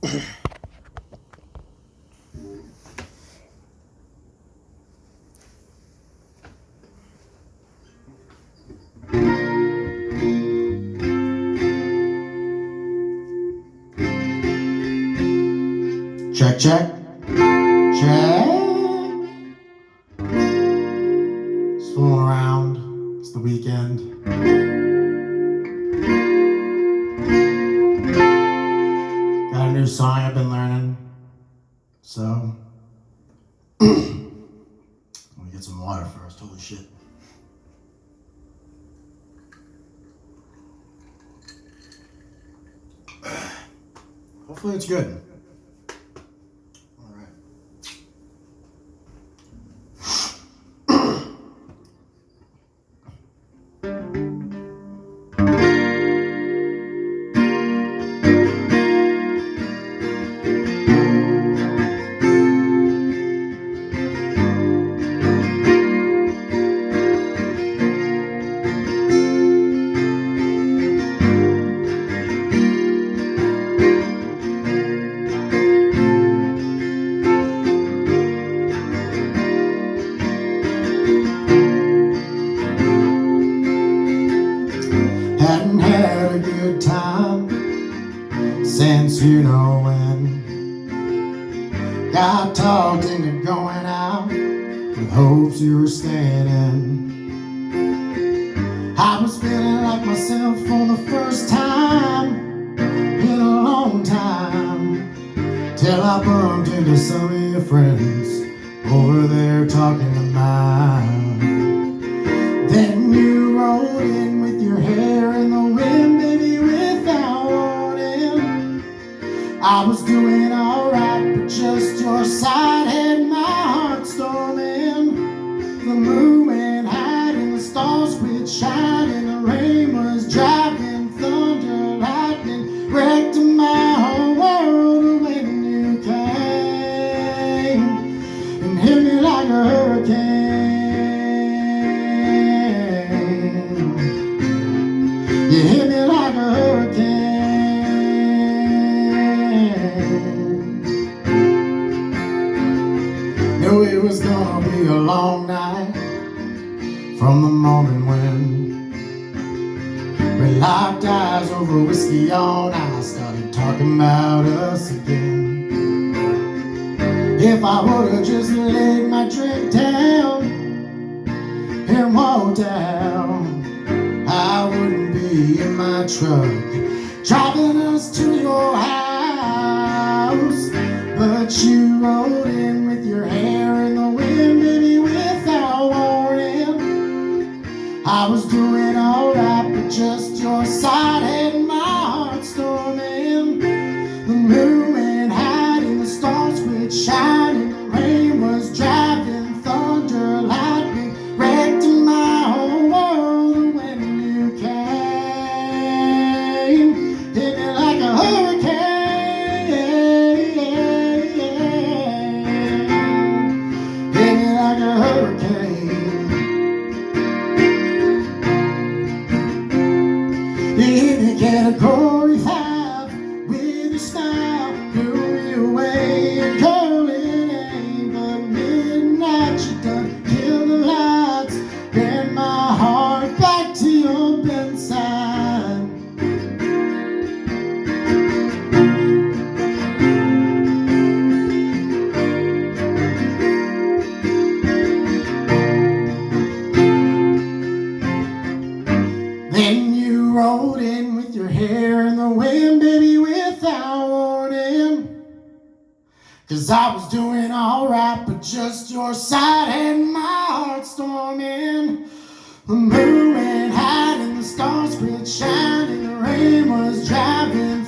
Check, check, check. Just fooling around. It's the weekend. Got a new song I've been learning. So, let me get some water first. Holy shit. Hopefully it's good. Hadn't had a good time since you know when. Got talked into going out with hopes you were staying in. I was feeling like myself for the first time in a long time, till I bumped into some of your friends over there talking to mine. Then you rolled in with your hair in the wind, baby, without warning. I was doing alright, but just your side had my heart storming. The moon went high and the stars quit shining. The rain was driving, thunder, lightning, wrecked my whole world when you came and hit me like a hurricane. You hit me like a hurricane. Knew it was gonna be a long night from the moment when we locked eyes over whiskey all night. Started talking about us again. If I would've just laid my drink down and walked down, I wouldn't be in my truck driving us to your house. But you rolled in with your hair in the wind, baby, without warning. I was doing alright, but just your side had my heart storming. The moon went high and the stars quit shining. The rain was driving, thunder, lightning, wrecked my whole world when you came. Hit me like a hurricane. Hit me like a hurricane. You hit me category 5 with your style. Blew me away and curling aim. But midnight you done killed the lights. Bend my heart back to your bedside. Then you rolled in with your hair in the wind, baby, without warning. 'Cause I was doing alright, but just your side had my heart storming. The moon went high and the stars quit shining. The rain was driving,